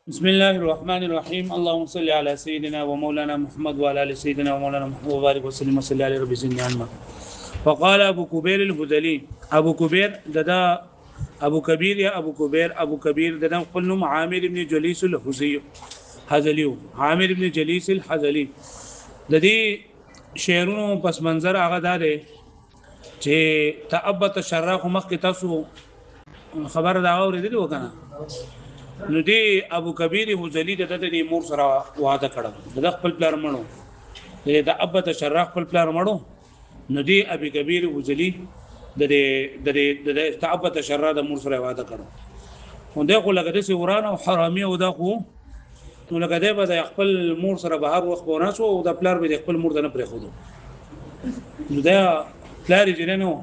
بسم الله الرحمن الرحيم اللهم صل على سيدنا ومولانا محمد وعلى ال سيدنا ومولانا محمد وبارك وسلم وصل على رب زدنا علما. وقال ابو كبير الهذلي ابو كبير ددا ابو كبير يا ابو كبير ابو كبير ددا قلنا عامر بن جليس الحزي حزلي عامر بن جليس الحزلي د دې شعرونو پس منظر هغه داره چې تأبت شرح مخ تاسو خبر دا اورېدل وکنه. نو دی ابو کبیر حذلی د مور سره وعده کړه د خپل پلار مړو د ابا تشرح خپل پلار مړو. نو دی ابو کبیر حذلی د ابا تشرح د مور سره وعده کړه. نو دی خو لکه د ورانه او حرامي او دا خو نو لکه دی به خپل مور سره بهر وخت وناسو او د پلار به خپل مور د نه پرې خودو. نو دا پلار جننو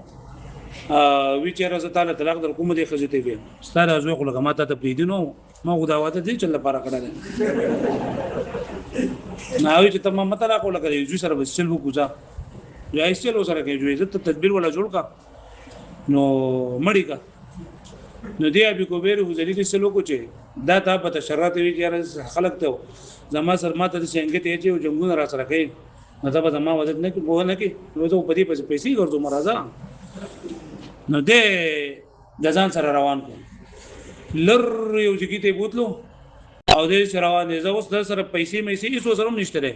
وی چیرې ز تعالی طلاق در کوم دي خزته وي ستاره ازو خو لګه ماته ته پریدینو ما غو دا واته دي چې لپاره کړه نه وی چې تمام مطلع کو لګه یو سره بسل وو کوزا یا ایستل سره کې جو عزت تدبیر ولا جوړ کا نو مړی کا نو دی ابي کوبیر حذلی دي سلو کو چې دا تا په تشرات وی چې خلق ته زما سر ماته د څنګه ته چې جنگونه را سره کوي مطلب زما وجد نه کې بو نه کې نو ته په دې پیسې ګرځو مرزا. نو دې د ځان سره روان کو لر یو ځکه ته بوتلو او دې سره روان دي زه اوس د سره پیسې مې هیڅ سره نشته ده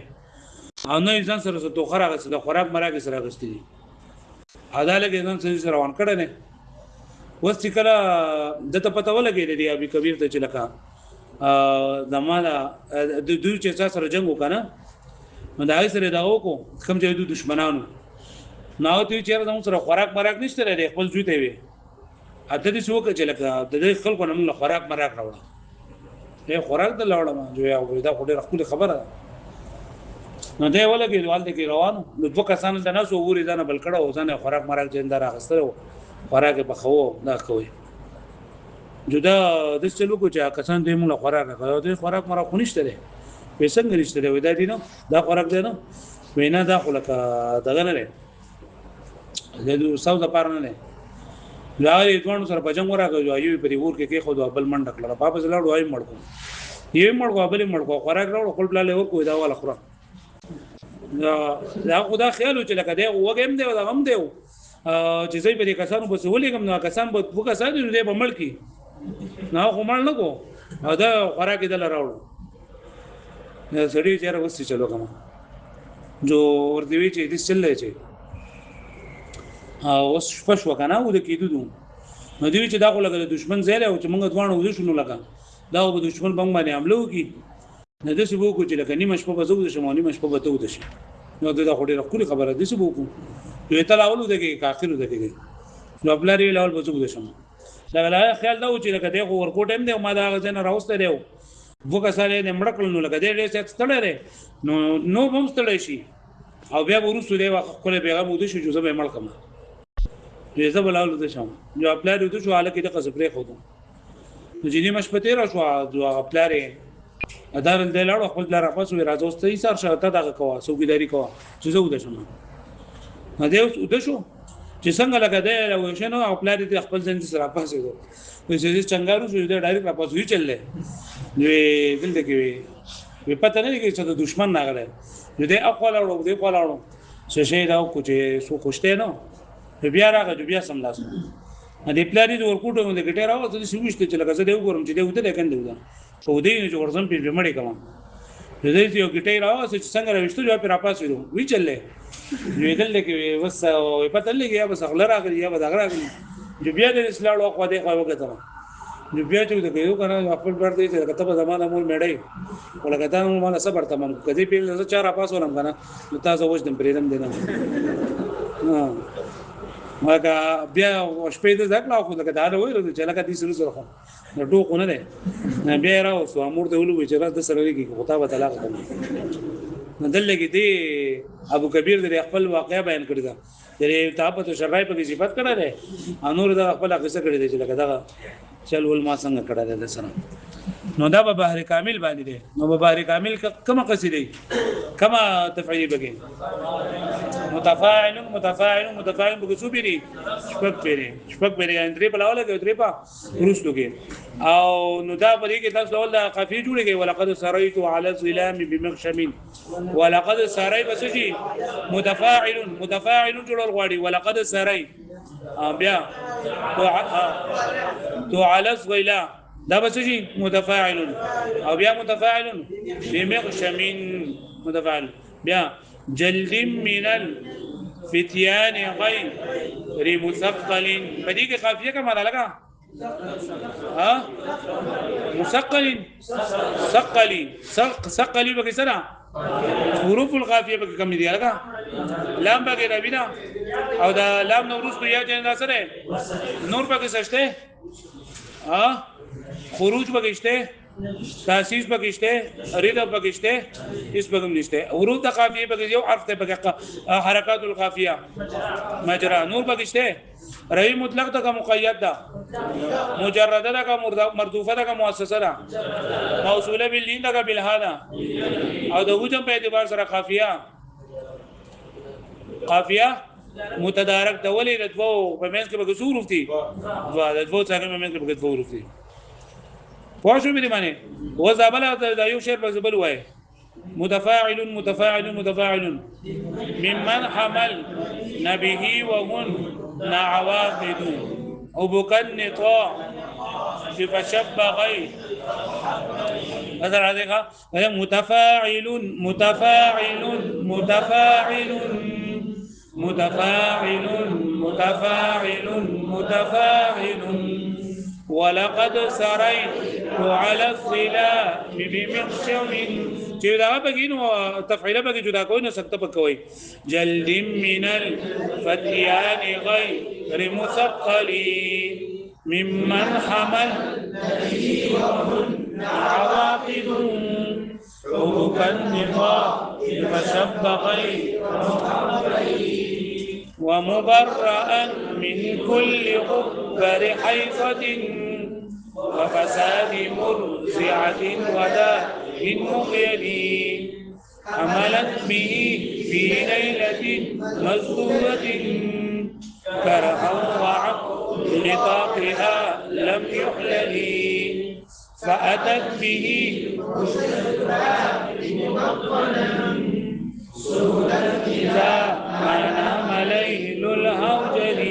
او نه ځان سره څه توخه راغسته د خوراک مراګ سره راغستې دي عدالت کې ځان سره روان کړه نه وس چې کله د ته پته ولګې دی ابي کبیر ته چې لکه زمانہ د دوی چې سره جنگ وکنه نو دا یې سره دا وکړو کوم چې د دشمنانو نو ته چیرې زموږ سره خوراک مراک نشته لري خپل ځوی ته وي اته دې څوک چې لکه د دې خلکو نه موږ خوراک مراک راوړل دې خوراک د لاړم جو یا دا خو ډېر خپل خبره نو دې ولګي والده کې روانو نو دوه کسان د ناسو ووري ځنه بل کړه او ځنه خوراک مراک جندار اخستره خوراک په خو دا کوي جدا د څلو کو چې کسان دې موږ خوراک راکړو دې خوراک مراک نشته لري پیسې نشته لري دا دي نو دا خوراک دی نو وینا دا خو لکه دغه نه لري د ساوث پارنه نه لاري دوه سره پجنګ راغلی یو په دې ور کې خو د بل منډ کړل واپس لاړو وايي مړکو یې مړکو بل مړکو خوراک راوړ خپل بل له ور کو دا ولا خورا دا خدا خیال چې لکه دی وګم دی دا هم دی چې زې په دې کسانو په سهولېګم نو کسان به وګه ساده دی په ملکی نو خو مړ نه کو دا خوراک دل راوړ سړی چیرې وسې چلو کوم جو ور دی چې دې چلې چې او شپش وکنه و د کېدو نو دوی چې دا خو لګل دشمن زیاله او چې موږ دوانو ودو شنو لګا دا به دشمن بنګ باندې حمله وکي نه د څه وکړو چې لکه نیمه شپه به زو د شمالي مشپه به ته ود شي نو دا خو ډېر خپل خبره دي څه وکړو دوی ته لاولو دغه کاخرو دغه نو خپل لري لاول به زو د شم دا ولا خیال دا و چې لکه دغه ورکوټ هم دی ما دا غزنه راوسته دی وګه سره نه مړکل نو لکه دې څه ستړی نو هم ستړی شي او بیا ورسره دی خپل پیغام ودی شو جوزه به ملکم جزا بلاولو د شام جو خپل د شو حاله کې د قصبرې خو نو جنې مشپته را شو د خپل ادار د لاړو خپل لار پس وی راځوستې سر شاته دغه کوه سوګیداری کوه چې زه ود شم نه دی ود شو چې څنګه لګا دی او شنو خپل د خپل ځین سره پاسې دو چې څنګه شو د ډایرکټ را پاسې وی چللې نو دلته کې وی پته نه کې چې د دشمن نه غله نو دی اقوال اورو دی اقوال اورو څه شي دا کو چې سو خوشته نه بیا راغی بیا سم لاس دې پلاری د ورکوټو د ګټه راو ته سويشته چې لکه زه دی وګورم چې دی وته لیکن دی خو دې چې ورزم په مړی کوم دې یو ګټه راو چې څنګه راوښته جو په راپاس وی چلې یو دل کې وس پته لګي یا بس غلر راغلی یا بدغ راغلی جو بیا د اسلام او خو دې خو وګته جو بیا چې د یو کنه خپل بر دې چې کتابه زمانه مول مړی ولکه تا نو مال صبر تمام کدی په زه چار راپاس ولم کنه نو تاسو وښدم پریدم دینم مګه بیا شپې د ځکلا خو لکه دا وایي چې لکه دې سره سره خو نو ټوکو نه ده بیا راوسو امور ته ولوي چې راز د سره لګي خطابه طلاق کوي نو دلته دی ابو کبیر د خپل واقعیا بیان کړی دا د تابت شرای په صفات کړه ده انور د خپل قصه کړی دی چې لکه دا چل ول ما څنګه کړه ده سره نو دا به بحر کامل باندې دی نو به بحر کامل کومه قصیده کومه تفعیلی بګي متفاعل متفاعل متفاعل بګو څو پیری شپږ پیری ان درې په لاوله کې درې په ورسلو کې او نو دا په دې کې تاسو ول دا قافیه جوړیږي ولقد سريت على الظلام بمغشم ولقد سري بس شي متفاعل جوړول غواړي ولقد سري بیا تو على الظلام دا بس شي متفاعل او بیا متفاعل بمغشم متفاعل بیا جلد من الفتيان غير مثقل بدی کې قافیه کا معنا لگا ها مثقل ثقلي بګی سره حروف القافیه بګی کم دي لگا لام بګی ربینا او دا لام نو روز یا جن سره نور بګی سشته ها خروج بګیشته تاسیس بګیشته رضا بګیشته اس بګم نشته حروف د قافیه بګی یو حرف ته بګی حرکات القافیه مجرا نور بګیشته رہی مطلق دا کا مقید دا مجرده دا کا مردوفه دا کا مؤسسه دا موصوله باللین دا کا بالها دا او دا حجم په اعتبار سره قافیه متدارک دا ولی دا دو په منځ کې به څو حروف دي دا دو څنګه په منځ کې به څو حروف دي پوه شو به معنی و زابل دا یو شعر په زبل وای متفاعل متفاعل متفاعل ممن حمل نبيه وهن عواقد وبكنطاع فشب غير مثلا هذا متفاعل متفاعل متفاعل متفاعل متفاعل متفاعل ولقد سريت على الظلام بمغشم چې دا بګینو تفعیله بګی جدا کوي نو سکته پکوي جلد من الفتيان غير مثقل ممن حمل عواقد وكالنقاء فشب غير ومبرأ من كل غبر حيصة وفساد مرزعة وداء مقيل عملت به في ليلة مزدورة كرها وعقل لطاقها لم يحلل فأتت به سهلا إذا ما نام ليل الهوجل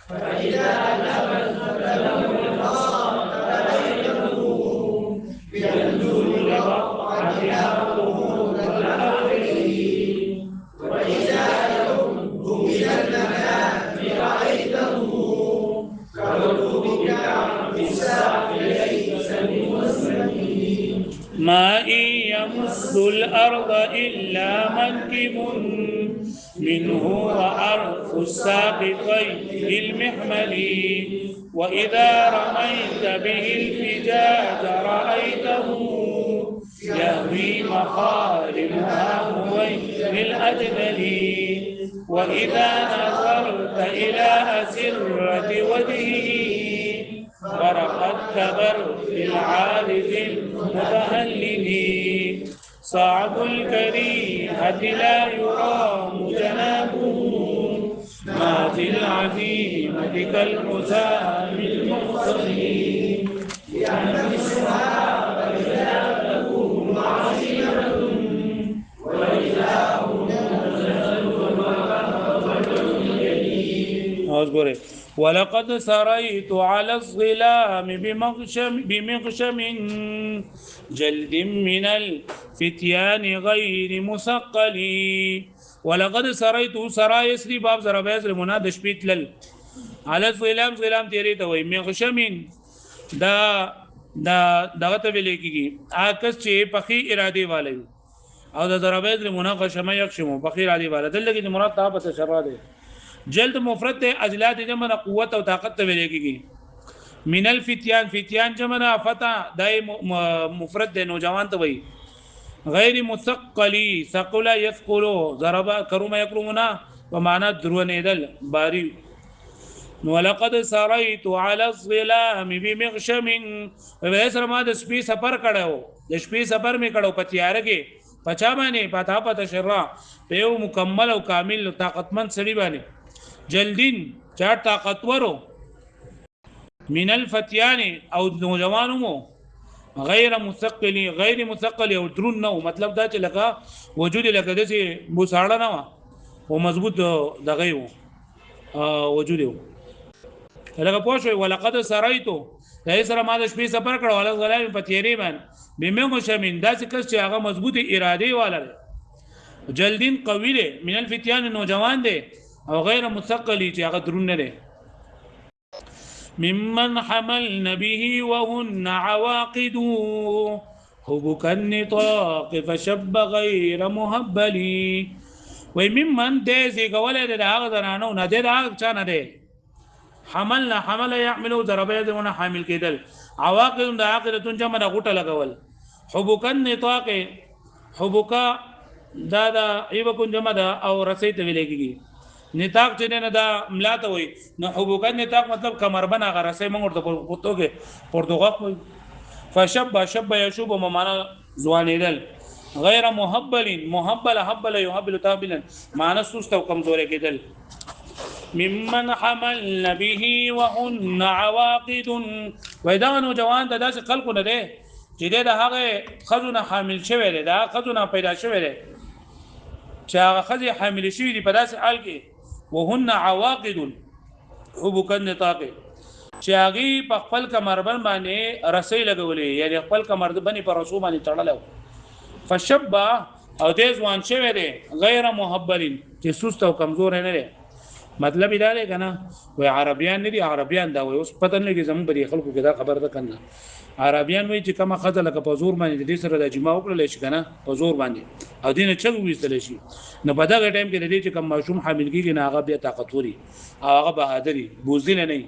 فإذا نبت له البصر فليله بيده لوقعتها قبول الأول وإذا يرد من المكان رأيته كركبك بالساق ليس بمسلم ما إن يمس الأرض إلا منكب منه وأرف الساقطين المحمل وإذا رميت به الفجاج رأيته يهوي مخارمها هويل الأجمل وإذا نظرت إلى أسرة وجهه فرقد كبرت العارف المتهلل صعب الكريهة لا يرام جنابه مات العزيمة كالمسام المقصد يحمسها فإذا تكون عزيمة وإذا ولقد سريت على الظلام بمغشم جلد من الفتيان غير مثقل ولقد سريت سرا يسري باب ضرب يسري مناد شبيت لل على الظلام ظلام تیری ته وي مغشم دا ته ویل کیږي آکس چې پخې اراده والے او دا ضرب يسري مناقشه ما يقشمو پخې اراده والے دلته کې مراد تابه شرع ده جلد مفرد ته اجلاد جمع قوت او طاقت ته ویل کیږي من الفتيان فتيان جمع فتا دای مفرد ده نوجوان ته وي غیر مثقلی ثقل يثقل ضرب كرم يكرمنا ومعنى درونیدل باری ولقد سريت على الظلام بمغشم وې سره ما د سپي سفر کړو د سپي سفر می کړو په تیار کې پچا باندې پتا پتا شرا په یو مکمل او کامل طاقتمن سړي باندې جلدین چا طاقتورو من الفتيان او نوجوانو مو غیر مثقل او درون نو مطلب دا چې لکه وجود لکه د سي بوساړه نه او مضبوط دغه یو وجود یو لکه پوښوي ولقد سرایتو دای سره ما د شپې سفر کړو ول غلام په تیری باندې بمو شمن داسې کس چې هغه مضبوطی اراده واله جلدین قوی له من الفتيان نوجوان دي او غیر مثقل چې هغه درون نه دي ممن حملن به وهن عواقد حبك النطاق فشب غير مهبلي وممن دزي قوله د هغه زنانو نه د هغه چا نه دی حمل يحملوا ضربه دونه حامل کېدل عواقد د عاقدتون جمع د غټه لګول حبك النطاق حبك دا ایبکون جمع دا او رسیت ویل کېږي نطاق چې نه دا ملاته وي نو حبوک نطاق مطلب کمربند هغه رسې موږ ورته پورتو کې پورتوغال فشب يشوب معنا ځوانېدل غیر محبل حبل يحبل تابلا معنا سست او کمزوري کېدل ممن حمل به وهن عواقد ودا نو جوان د داس خلکو نه ده چې د هغه خزونه حامل شوی دی دا خزونه پیدا شوی دی چې هغه خزي حامل شوی دی په داس حال کې وهن عواقد حبك النطاق چې هغه په خپل کمربند باندې رسۍ لګولې یعنی خپل کمربند باندې پر رسو باندې تړلو فشب او دې ځوان شوی دی غیر محبل چې سست او کمزور نه دی مطلب دا دی کنه وای عربیان نه دي عربیان دا وای اوس پته نه لګي زموږ بری خلکو کې دا خبر ده کنه عربیان وای چې کومه خزه لکه په زور باندې دې سره د جما وکړل شي کنه په زور باندې او دینه چغ وېستل شي نو په دا ټایم کې د دې چې کوم ماشوم حامل کېږي نه هغه بیا طاقتوري او هغه بهادری بوزدل نه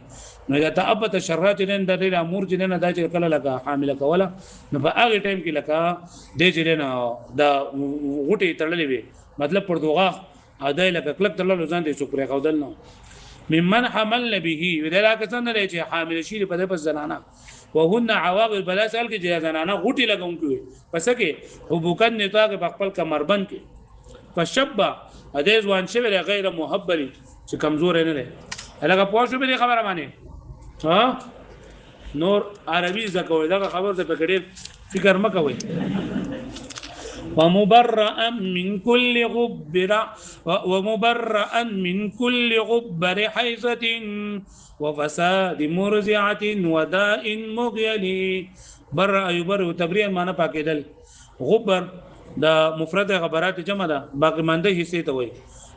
نو دا تابت شرات نه د دې امور چې نه دا چې کله لکه حامل کوله نو په هغه ټایم کې لکه دې چې نه دا غوټي تړلې وي مطلب پردوغه ادای لکه کلک تړلو ځان دې شکر خودل نو ممن حمل به ودا کسان نه چې حامل شي په دې پس زنانه وهن عواقب بلا سال کې زنانه غوټي لګون کوي پس کې حبوکن نطاق په خپل کمربند کې فشب ادای ځوان شوی غیر محبل چې کمزور نه لري هغه پوښتنه به خبره مانی ها نور عربي زکوي دا خبر ته پکړې فکر مکوي ومبرأ من كل غبر حيزة وفساد مرزعة وداء مغيل برأ يبرئ تبرئ معنی پاکیدل غبر دا مفرد غبرات جمع ده باقی مانده حصے ته وي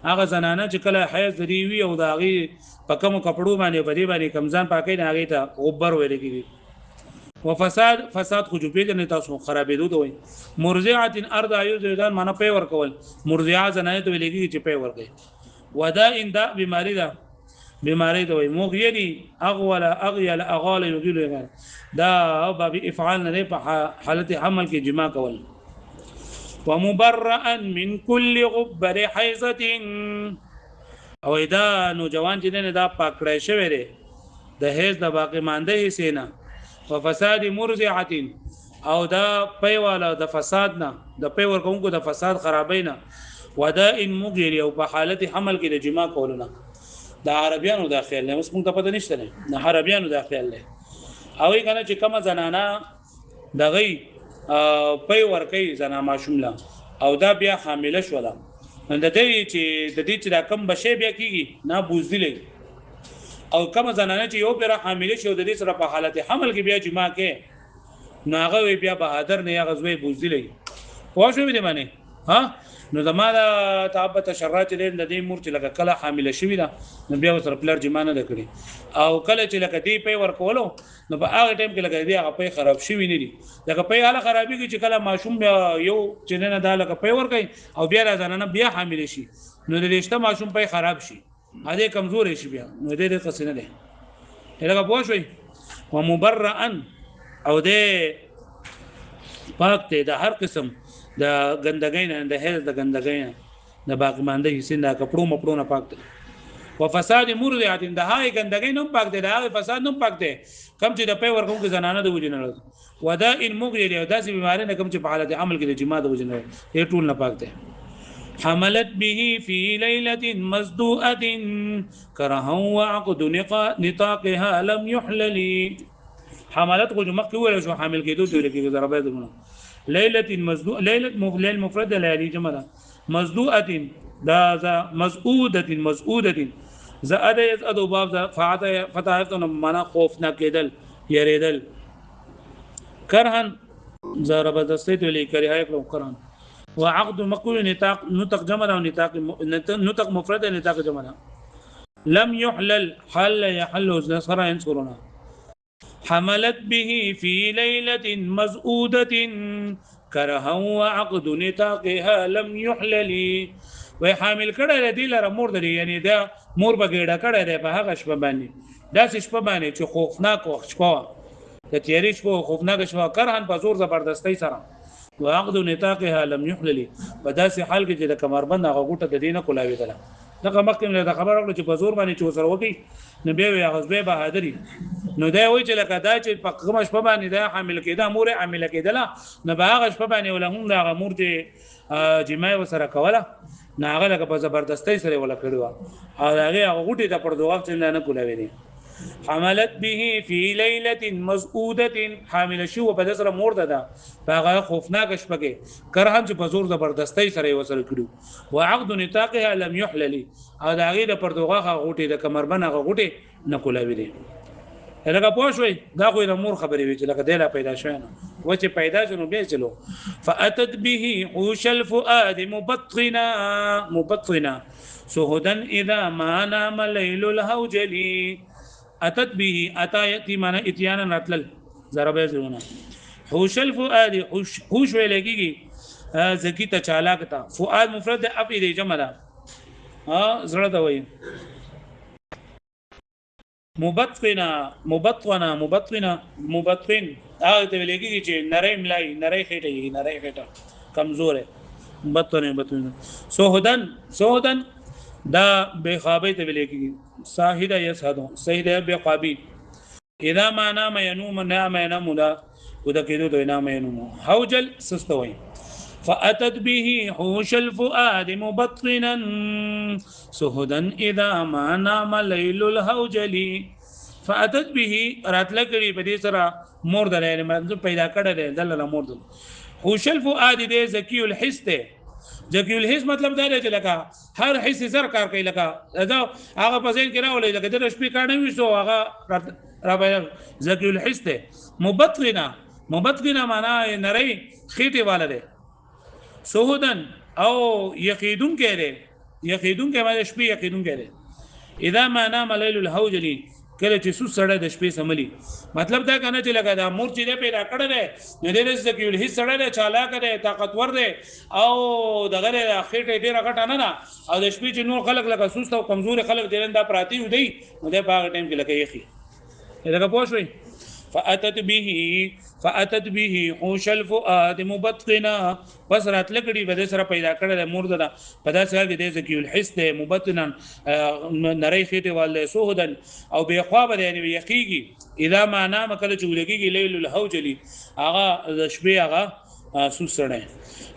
هغه زنانه چې کله حیض لري وي او دا غي په کوم کپړو باندې بدی باندې کمزان پاکي نه هغه ته غبر ویل کیږي فساد خو جو پیژنې تاسو خرابېدو ته وي مرزعه ارض ایوزدان معنا پی ور کول مرزعه زنانه ته ویل کیږي چې پی ور کوي ودا ان دا بیماری ته وي مغیلی اغول اغیل اغال یغیل دا باب افعال نه په حالت حمل کې جما کول ومبرأ من كل غبر حيزة او دا نوجوان چې نه دا پکړای شوی دی د هیڅ د باقی مانده حصے نه او فساد مرزعه او دا پیواله د فساد نه د پیور کوونکو د فساد خرابې نه وداء مغیر او په حالت حمل کې د جما کولونه د عربیانو داخل نه اوس موږ ته پته نشته نه عربیانو داخل نه او یې کنه چې کومه زنانه دغه پي ورکي زنا ماشوملا او دا بیا حامله شولا نن د دې چې دا کم بشي بیا کیږي نه بوزدلې او کوم زنانه چې یو بیر حامله شو د دې سره په حالت حمل کې بیا جما کې ناغه بیا بهادر نه غزوې بوزدلې واښو دې معنی ها نو زماده تعبت شرات دې د دې مور چې لکه کله حامله شوې ده نو بیا سره پلر جما نه کړي او کله چې لکه دې پي ورکولو نو په هغه ټیم کې لکه دې هغه پي خراب شوی نه دي لکه پي حاله خرابي کې چې کله ماشوم یو چې نه دا لکه پي ورکي او بیا راځنه بیا حامله شي نو د رښتا ماشوم پي خراب شي هغه کمزور شي بیا نو دې قصې نه ده لکه پوښوي ومبرأ او دې پاک ته د هر قسم د ګندګۍ نه د هیڅ د ګندګۍ نه د باقی مانده حصے نه کپړو مپړو نه پاک وفساد مرضعه د هاي ګندګۍ نوم پاک دی د هغه فساد نوم پاک دی کم چې د پي ورکوم کې زنانه د وجنه ودا ان مغري دی داسې بیماری نه کم چې په حالت عمل کې د جما د وجنه یې ټول نه پاک دی حملت به في ليلة مصدوءة كرها وعقد نطاقها لم يحلل حملت کو مخ کې ولا شو حامل کېدو ته لکه ضربه دونه ليلة مصدوء ليلة مفرد ليالي جمع مصدوءة دا مزعودة زاد يزاد باب فتحت معنا خوف نه کېدل یریدل کرهن زبردستی ته لیکي هاي کرهن وعقد مقول نطق جمع او نطق مفرد نطق جمع لم يحلل حل يحل نصر ينصرنا حملت به في ليلة مزعودة كرها وعقد نطاقها لم يحلل وای حامل کړه دی لره مور دی یعنی دا مور بګیډه کړه دی په هغه شپه باندې دا شپه باندې چې خوفناک وخت شپه د تیری شپه خوفناک شپه کرهن په زور زبردستی سره وعقد نطاقها لم يحلل په داسې حال کې چې د کمربند هغه ګوټه د دینه کولاوي دله دغه مخکې له خبر اورل چې په زور باندې چې وسره وکی نو بیا وی غزبه بهادری نو دا وی چې لکه دا چې په کوم شپه باندې دا حامل کېده مور عامل کېدله نو به هغه شپه باندې ولهم دا مور چې جماع وسره کوله ناغه لکه په زبردستی سره ولا کړو او هغه غوټي ته پردوغ څنګه نه کولاوي دي حملت به في ليله مزعوده حامل شو په دسره مورده ده هغه خوفناک شپه کې کرهن چې په زور زبردستی سره وسره کړو وعقد نطاقها لم يحلل او دا هغه د پردوغ غوټي د کمربن هغه غوټي نه کولاوي دي لکه پوښوي دا خو د مور خبرې وی چې لکه دلا پیدا شوی نو و چې پیدا شنو به چلو فاتت به حوش الفؤاد مبطنا سهدا اذا ما نام ليل الهوجلي اتت به اتایتی معنا اتیانا راتل ضربه زونه حوش الفؤاد حوش ویلګي زکی ته چالاک تا فؤاد مفرد افعل جمع ده زړه ته وایي مبطن هغه ته لګي چې نری ملای نری خېټه کمزور ہے مبطن سهودن دا بخابه ته لګي ساحد يسهدو سهد بقابي اذا ما نام ينوم نام ينام لا ودا کېدو ته نام ينوم حوجل سستوي فاتت به حوش الفؤاد مبطنا سهدا اذا ما نام ليل الهوجلي فاتت به راتل کړي په دې سره مور درې منځ پیدا کړه دل مور دل حوش الفؤاد دې زکی الحس ته زکی الحس مطلب دا دی چې لکه هر حس سر کار کوي لکه دا هغه په ځین کې راولې لکه د شپې کار نه وشو هغه را زکی الحس ته مبطنا معنا نری خېټه والده سهودن او یقیدون کړي معنی شپې یقیدون کړي اذا ما نام ليل الهوجلي کله چې سو سړی د شپې سملی مطلب دا کنه چې لګا دا مور چې پیدا کړل نه دې ځکه هیڅ سړی نه چالاک دی طاقتور دی او دغه خېټه ډیره غټه نه او د شپې چې نور خلک لکه سست او کمزور خلک ډیرنده پراتی ودی نو د باغ ټیم کې لکه یخي دا پوښوي فاتت به حوش الفؤاد مبطنا بس راتل کړي بده سره پیدا کړل مور ده په داسې حال کې د ذکی الحس ده مبطنا نری خېټه والله سهودن او به خواب ده یعنی یقیږي اذا ما نام کله چولګي لیل الهوجلی اغا شپې اغا سوسړه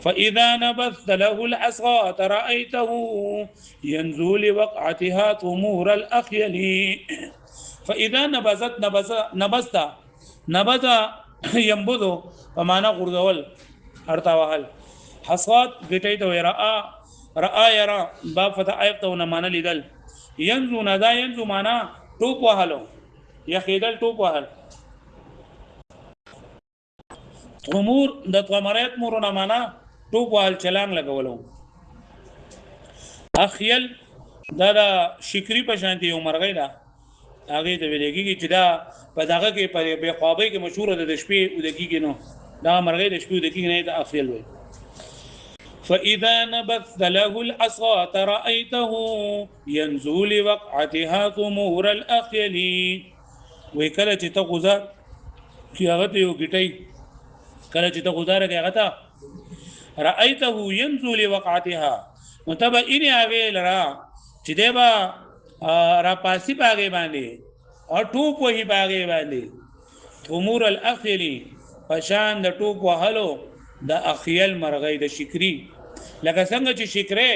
فاذا نبث له العصا رايته ينزل وقعتها طمور الاخيل فاذا نبذ ينبذو فمانا غردول ارتا وحل حصات گټي ته را يرى باب فتح ايقته معنا لیدل ينزو ندا ينزو معنا ټوپ وهلو يخيدل ټوپ وهل امور د قمرات مورونه معنا ټوپ وهل چلان لګولو اخيل دا شکری په شانتي عمرغې دا هغه د ویلګي چې دا په دغه کې په بے خوابۍ کې مشهور ده د شپې او د کېږي نو دا مرغې د شپې او د کېږي نه د اخیل وي فاذا نبث له العصا رايته ينزل وقعتها ثمور الاخيل وکله چې ته غزار کی هغه ته یو گټي کله چې ته غزار کې هغه ته رايته ينزل وقعتها متبا ان هغه لرا چې دیبا را پاسی باغې باندې او ټوپ وهي باغې باندې امور الاخلی پشان د ټوپ وهلو د اخیل مرغۍ د شکری لکه څنګه چې شکره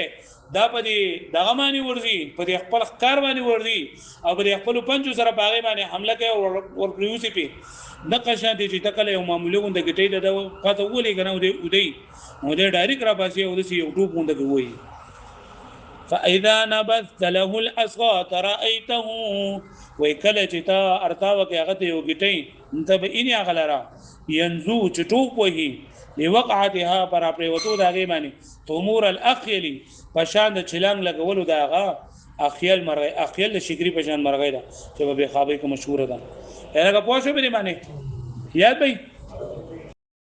دا په دې دغه باندې ورځي په دې خپل ښکار باندې ورځي او په دې خپل پنځو سره باغې باندې حمله کوي او پریوسی په د قشان دي چې تکله یو معمولی غونډه کې د پته ولې کنه ودی ډایرک را پاسي او د یو ټوپ غونډه کوي فاذا نبذت له الاسقاط رايته وکله چې تا ارتاوه کې هغه ته یو گټي انت به اني غلرا ينزو چټوپ وهي لوقعتها پر پریوتو داګې باندې امور الاخيل پشان د چلنګ لګولو داغه اخیل مرغی اخیل د شکری پشان مرغی دا چې به خابې کو مشهور ده هغه پوښتنه به باندې یاد به